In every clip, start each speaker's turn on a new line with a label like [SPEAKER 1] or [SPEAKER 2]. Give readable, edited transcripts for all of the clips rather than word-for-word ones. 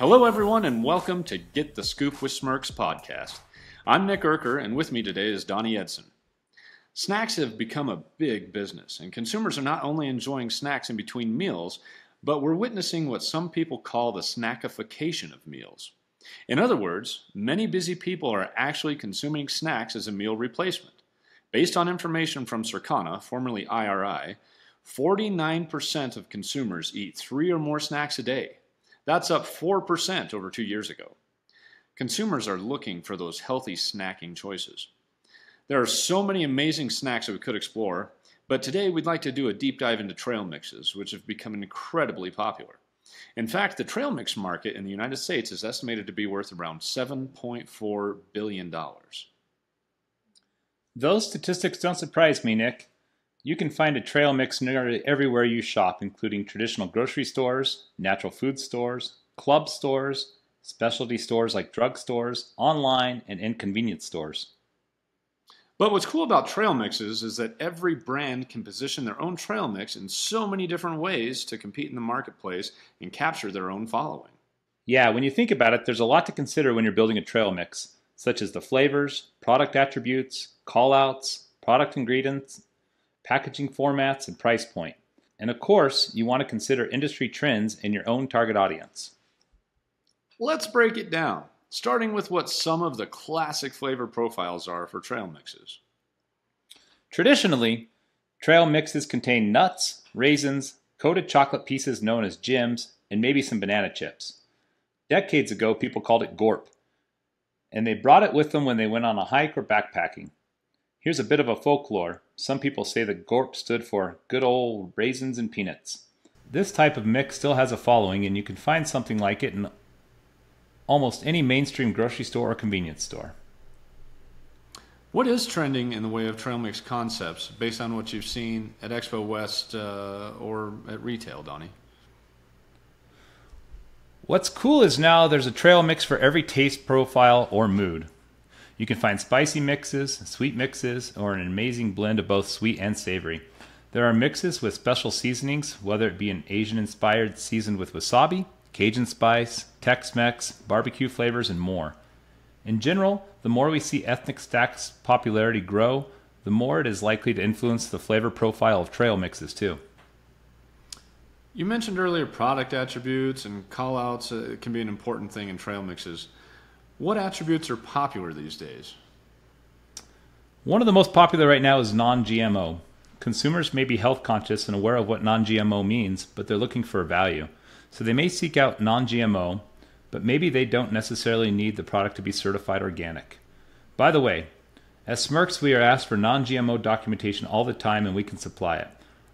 [SPEAKER 1] Hello, everyone, and welcome to Get the Scoop with Smirks podcast. I'm Nick Urker, and with me today is Donnie Edson. Snacks have become a big business, and consumers are not only enjoying snacks in between meals, but we're witnessing what some people call the snackification of meals. In other words, many busy people are actually consuming snacks as a meal replacement. Based on information from Circana, formerly IRI, 49% of consumers eat 3 or more snacks a day. That's up 4% over 2 years ago. Consumers are looking for those healthy snacking choices. There are so many amazing snacks that we could explore, but today we'd like to do a deep dive into trail mixes, which have become incredibly popular. In fact, the trail mix market in the United States is estimated to be worth around $7.4 billion.
[SPEAKER 2] Those statistics don't surprise me, Nick. You can find a trail mix nearly everywhere you shop, including traditional grocery stores, natural food stores, club stores, specialty stores like drugstores, online, and in convenience stores.
[SPEAKER 1] But what's cool about trail mixes is that every brand can position their own trail mix in so many different ways to compete in the marketplace and capture their own following.
[SPEAKER 2] Yeah, when you think about it, there's a lot to consider when you're building a trail mix, such as the flavors, product attributes, callouts, product ingredients, packaging formats, and price point. And of course, you want to consider industry trends in your own target audience.
[SPEAKER 1] Let's break it down, starting with what some of the classic flavor profiles are for trail mixes.
[SPEAKER 2] Traditionally, trail mixes contain nuts, raisins, coated chocolate pieces known as gems, and maybe some banana chips. Decades ago, people called it Gorp, and they brought it with them when they went on a hike or backpacking. Here's a bit of a folklore. Some people say that Gorp stood for good old raisins and peanuts. This type of mix still has a following, and you can find something like it in almost any mainstream grocery store or convenience store.
[SPEAKER 1] What is trending in the way of trail mix concepts based on what you've seen at Expo West or at retail, Donnie?
[SPEAKER 2] What's cool is now there's a trail mix for every taste profile or mood. You can find spicy mixes, sweet mixes, or an amazing blend of both sweet and savory. There are mixes with special seasonings, whether it be an Asian-inspired seasoned with wasabi, Cajun spice, Tex-Mex, barbecue flavors, and more. In general, the more we see ethnic snacks' popularity grow, the more it is likely to influence the flavor profile of trail mixes too.
[SPEAKER 1] You mentioned earlier product attributes and call-outs can be an important thing in trail mixes. What attributes are popular these days?
[SPEAKER 2] One of the most popular right now is non-GMO. Consumers may be health conscious and aware of what non-GMO means, but they're looking for value. So they may seek out non-GMO, but maybe they don't necessarily need the product to be certified organic. By the way, at Smirks we are asked for non-GMO documentation all the time and we can supply it.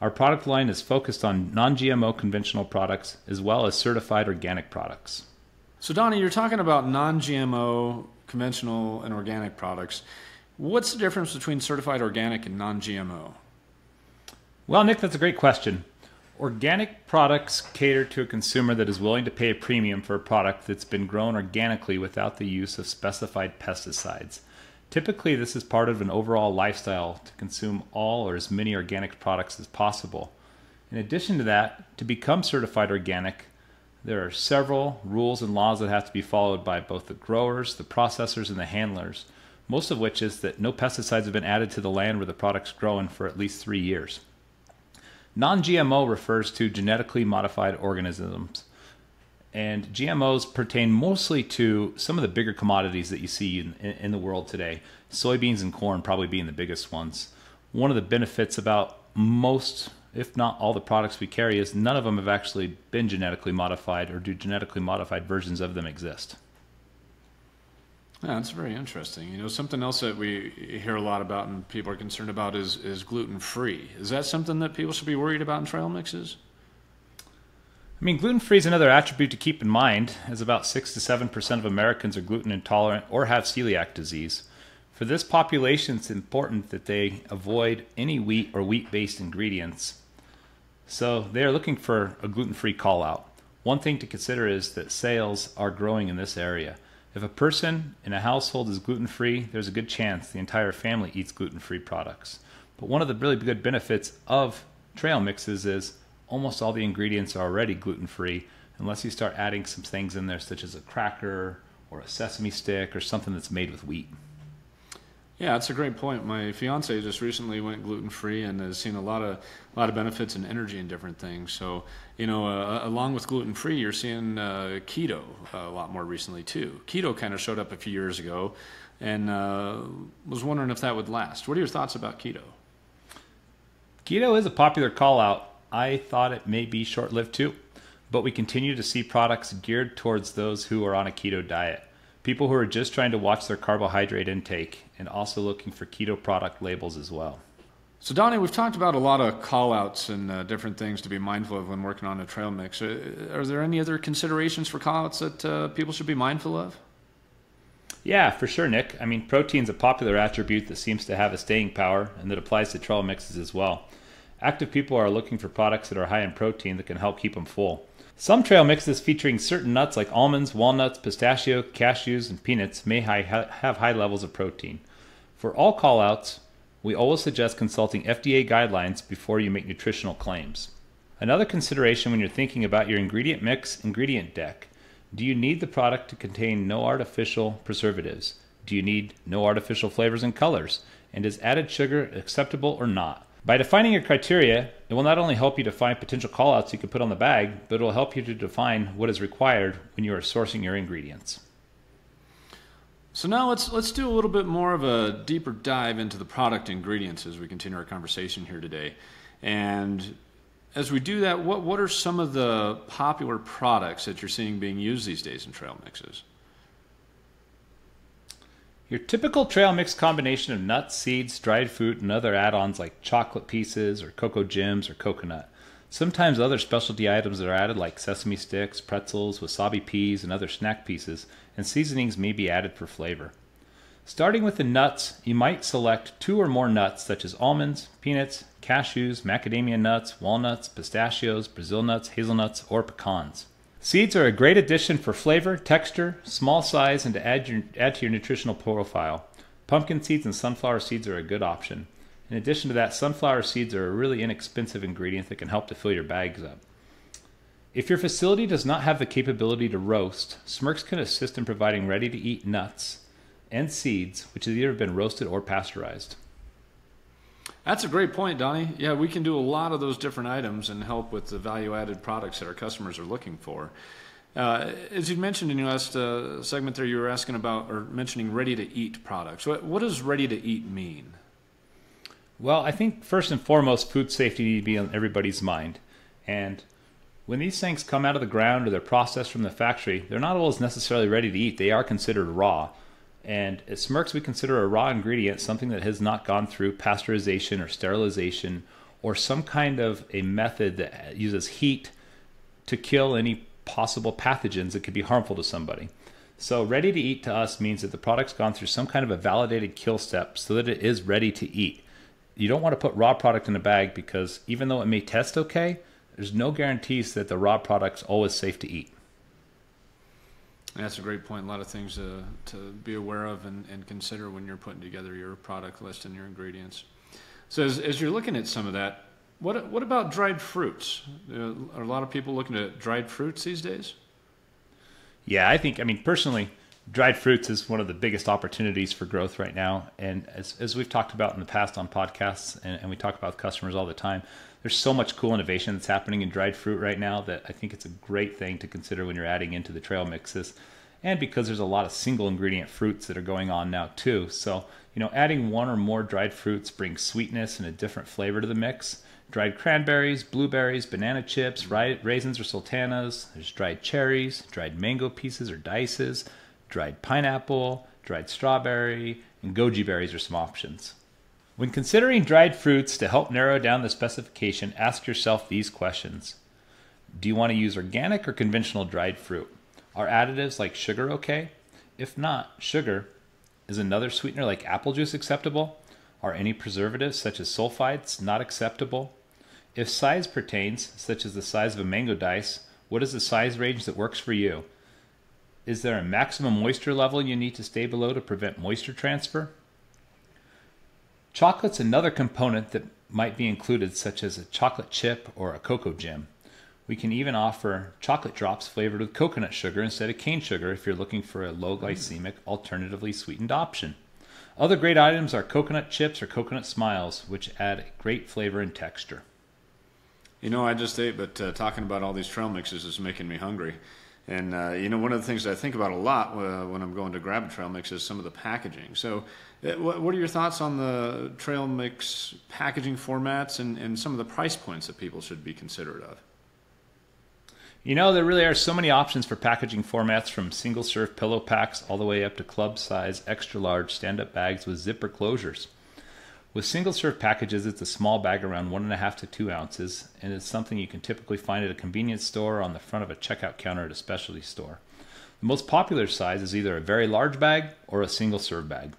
[SPEAKER 2] Our product line is focused on non-GMO conventional products as well as certified organic products.
[SPEAKER 1] So Donnie, you're talking about non-GMO, conventional, and organic products. What's the difference between certified organic and non-GMO?
[SPEAKER 2] Well, Nick, that's a great question. Organic products cater to a consumer that is willing to pay a premium for a product that's been grown organically without the use of specified pesticides. Typically, this is part of an overall lifestyle to consume all or as many organic products as possible. In addition to that, to become certified organic, there are several rules and laws that have to be followed by both the growers, the processors, and the handlers, most of which is that no pesticides have been added to the land where the product's grown for at least 3 years. Non-GMO refers to genetically modified organisms, and GMOs pertain mostly to some of the bigger commodities that you see in the world today, soybeans and corn probably being the biggest ones. One of the benefits about most, if not all, the products we carry is none of them have actually been genetically modified or do genetically modified versions of them exist.
[SPEAKER 1] Yeah, that's very interesting. You know, something else that we hear a lot about and people are concerned about is gluten-free. Is that something that people should be worried about in trail mixes?
[SPEAKER 2] I mean, gluten-free is another attribute to keep in mind, as about 6 to 7% of Americans are gluten intolerant or have celiac disease. For this population, it's important that they avoid any wheat or wheat-based ingredients. So they are looking for a gluten-free call-out. One thing to consider is that sales are growing in this area. If a person in a household is gluten-free, there's a good chance the entire family eats gluten-free products. But one of the really good benefits of trail mixes is almost all the ingredients are already gluten-free, unless you start adding some things in there such as a cracker or a sesame stick or something that's made with wheat.
[SPEAKER 1] Yeah, that's a great point. My fiance just recently went gluten-free and has seen a lot of benefits in energy and different things. So, along with gluten-free, you're seeing keto a lot more recently too. Keto kind of showed up a few years ago, and was wondering if that would last. What are your thoughts about keto?
[SPEAKER 2] Keto is a popular call-out. I thought it may be short-lived too, but we continue to see products geared towards those who are on a keto diet. People who are just trying to watch their carbohydrate intake and also looking for keto product labels as well.
[SPEAKER 1] So Donnie, we've talked about a lot of call-outs and different things to be mindful of when working on a trail mix. Are there any other considerations for call-outs that people should be mindful of?
[SPEAKER 2] Yeah, for sure, Nick. I mean, protein's a popular attribute that seems to have a staying power and that applies to trail mixes as well. Active people are looking for products that are high in protein that can help keep them full. Some trail mixes featuring certain nuts like almonds, walnuts, pistachio, cashews, and peanuts may have high levels of protein. For all callouts, we always suggest consulting FDA guidelines before you make nutritional claims. Another consideration when you're thinking about your ingredient mix, ingredient deck. Do you need the product to contain no artificial preservatives? Do you need no artificial flavors and colors? And is added sugar acceptable or not? By defining your criteria, it will not only help you define potential callouts you can put on the bag, but it will help you to define what is required when you are sourcing your ingredients.
[SPEAKER 1] So now let's do a little bit more of a deeper dive into the product ingredients as we continue our conversation here today. And as we do that, what are some of the popular products that you're seeing being used these days in trail mixes?
[SPEAKER 2] Your typical trail mix combination of nuts, seeds, dried fruit, and other add-ons like chocolate pieces or cocoa gems or coconut. Sometimes other specialty items that are added like sesame sticks, pretzels, wasabi peas, and other snack pieces, and seasonings may be added for flavor. Starting with the nuts, you might select 2 or more nuts such as almonds, peanuts, cashews, macadamia nuts, walnuts, pistachios, Brazil nuts, hazelnuts, or pecans. Seeds are a great addition for flavor, texture, small size, and to add to your nutritional profile. Pumpkin seeds and sunflower seeds are a good option. In addition to that, sunflower seeds are a really inexpensive ingredient that can help to fill your bags up. If your facility does not have the capability to roast, Smirks can assist in providing ready-to-eat nuts and seeds, which have either been roasted or pasteurized.
[SPEAKER 1] That's a great point, Donnie. Yeah, we can do a lot of those different items and help with the value-added products that our customers are looking for. As you mentioned in your last segment there, you were asking about or mentioning ready-to-eat products. What does ready-to-eat mean?
[SPEAKER 2] Well, I think first and foremost, food safety needs to be on everybody's mind. And when these things come out of the ground or they're processed from the factory, they're not always necessarily ready to eat. They are considered raw. And at Smirks, we consider a raw ingredient something that has not gone through pasteurization or sterilization or some kind of a method that uses heat to kill any possible pathogens that could be harmful to somebody. So ready to eat to us means that the product's gone through some kind of a validated kill step so that it is ready to eat. You don't want to put raw product in a bag because even though it may test okay, there's no guarantees that the raw product's always safe to eat.
[SPEAKER 1] That's a great point. A lot of things to be aware of and consider when you're putting together your product list and your ingredients. So as you're looking at some of that, what about dried fruits? Are a lot of people looking at dried fruits these days?
[SPEAKER 2] Yeah, I mean, personally, dried fruits is one of the biggest opportunities for growth right now. And as we've talked about in the past on podcasts, and we talk about with customers all the time, there's so much cool innovation that's happening in dried fruit right now that I think it's a great thing to consider when you're adding into the trail mixes. And because there's a lot of single ingredient fruits that are going on now too. So, adding 1 or more dried fruits brings sweetness and a different flavor to the mix. Dried cranberries, blueberries, banana chips, raisins or sultanas. There's dried cherries, dried mango pieces or dices, dried pineapple, dried strawberry, and goji berries are some options. When considering dried fruits, to help narrow down the specification, ask yourself these questions. Do you want to use organic or conventional dried fruit? Are additives like sugar okay? If not, sugar, is another sweetener like apple juice acceptable? Are any preservatives such as sulfites not acceptable? If size pertains, such as the size of a mango dice, what is the size range that works for you? Is there a maximum moisture level you need to stay below to prevent moisture transfer? Chocolate's another component that might be included, such as a chocolate chip or a cocoa gem. We can even offer chocolate drops flavored with coconut sugar instead of cane sugar if you're looking for a low glycemic, alternatively sweetened option. Other great items are coconut chips or coconut smiles, which add great flavor and texture.
[SPEAKER 1] You know, I just ate, but talking about all these trail mixes is making me hungry. And, one of the things that I think about a lot when I'm going to grab a trail mix is some of the packaging. So what are your thoughts on the trail mix packaging formats and some of the price points that people should be considerate of?
[SPEAKER 2] You know, there really are so many options for packaging formats, from single-serve pillow packs all the way up to club-size, extra-large stand-up bags with zipper closures. With single-serve packages, it's a small bag around 1.5 to 2 ounces, and it's something you can typically find at a convenience store or on the front of a checkout counter at a specialty store. The most popular size is either a very large bag or a single-serve bag.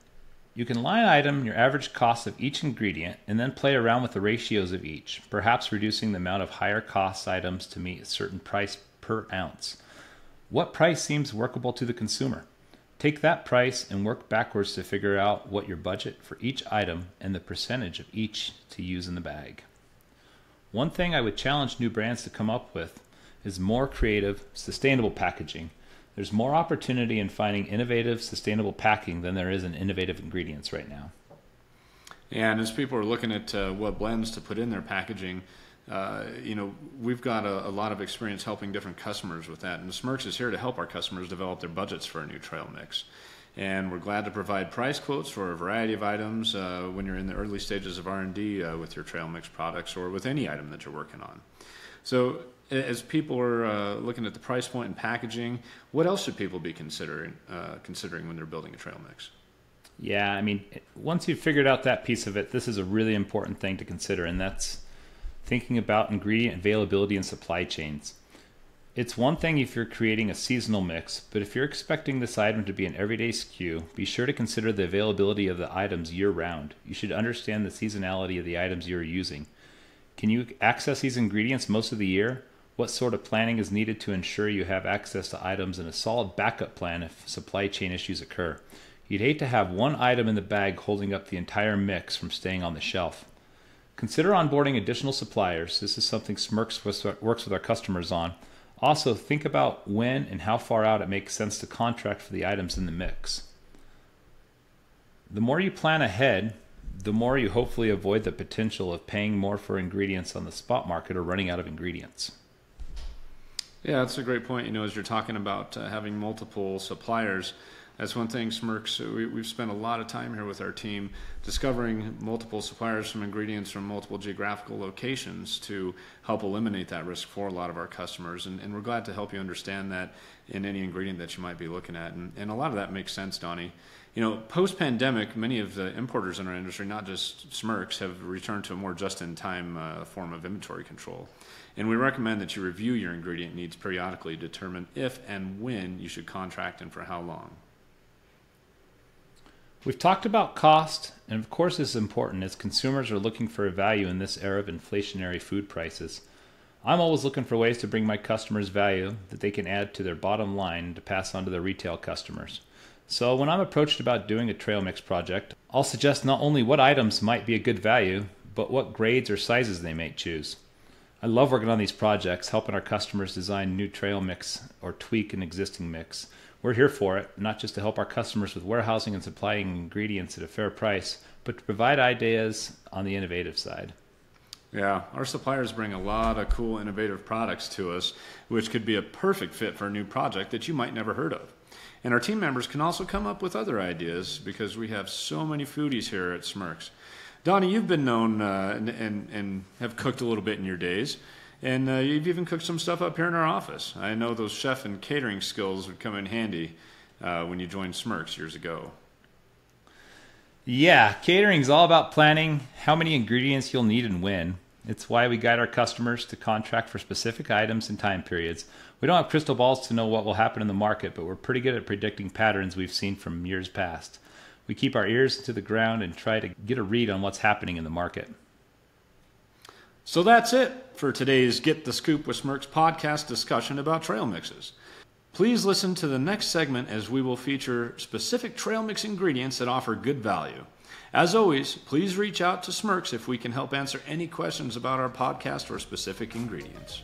[SPEAKER 2] You can line item your average cost of each ingredient and then play around with the ratios of each, perhaps reducing the amount of higher cost items to meet a certain price per ounce. What price seems workable to the consumer? Take that price and work backwards to figure out what your budget for each item and the percentage of each to use in the bag. One thing I would challenge new brands to come up with is more creative, sustainable packaging. There's more opportunity in finding innovative, sustainable packing than there is in innovative ingredients right now.
[SPEAKER 1] Yeah, and as people are looking at what blends to put in their packaging, we've got a lot of experience helping different customers with that. And Smirks is here to help our customers develop their budgets for a new trail mix. And we're glad to provide price quotes for a variety of items when you're in the early stages of R&D with your trail mix products or with any item that you're working on. So as people are looking at the price point and packaging, what else should people be considering when they're building a trail mix?
[SPEAKER 2] Yeah, I mean, once you've figured out that piece of it, this is a really important thing to consider, and that's thinking about ingredient availability and supply chains. It's one thing if you're creating a seasonal mix, but if you're expecting this item to be an everyday SKU, be sure to consider the availability of the items year-round. You should understand the seasonality of the items you're using. Can you access these ingredients most of the year? What sort of planning is needed to ensure you have access to items and a solid backup plan if supply chain issues occur? You'd hate to have one item in the bag holding up the entire mix from staying on the shelf. Consider onboarding additional suppliers. This is something Smirks works with our customers on. Also, think about when and how far out it makes sense to contract for the items in the mix. The more you plan ahead, the more you hopefully avoid the potential of paying more for ingredients on the spot market or running out of ingredients.
[SPEAKER 1] Yeah, that's a great point. As you're talking about having multiple suppliers, that's one thing Smirks, we've spent a lot of time here with our team discovering multiple suppliers from ingredients from multiple geographical locations to help eliminate that risk for a lot of our customers. And we're glad to help you understand that in any ingredient that you might be looking at. And a lot of that makes sense, Donnie. Post-pandemic, many of the importers in our industry, not just Smirks, have returned to a more just-in-time form of inventory control. And we recommend that you review your ingredient needs periodically to determine if and when you should contract and for how long.
[SPEAKER 2] We've talked about cost, and of course this is important as consumers are looking for a value in this era of inflationary food prices. I'm always looking for ways to bring my customers value that they can add to their bottom line to pass on to their retail customers. So when I'm approached about doing a trail mix project, I'll suggest not only what items might be a good value, but what grades or sizes they may choose. I love working on these projects, helping our customers design new trail mix or tweak an existing mix. We're here for it, not just to help our customers with warehousing and supplying ingredients at a fair price, but to provide ideas on the innovative side.
[SPEAKER 1] Yeah, our suppliers bring a lot of cool, innovative products to us, which could be a perfect fit for a new project that you might never heard of. And our team members can also come up with other ideas because we have so many foodies here at Smirks. Donnie, you've been known and have cooked a little bit in your days, and you've even cooked some stuff up here in our office. I know those chef and catering skills would come in handy when you joined Smirks years ago.
[SPEAKER 2] Yeah, catering's all about planning how many ingredients you'll need and when. It's why we guide our customers to contract for specific items and time periods. We don't have crystal balls to know what will happen in the market, but we're pretty good at predicting patterns we've seen from years past. We keep our ears to the ground and try to get a read on what's happening in the market.
[SPEAKER 1] So that's it for today's Get the Scoop with Smirks podcast discussion about trail mixes. Please listen to the next segment as we will feature specific trail mix ingredients that offer good value. As always, please reach out to Smirks if we can help answer any questions about our podcast or specific ingredients.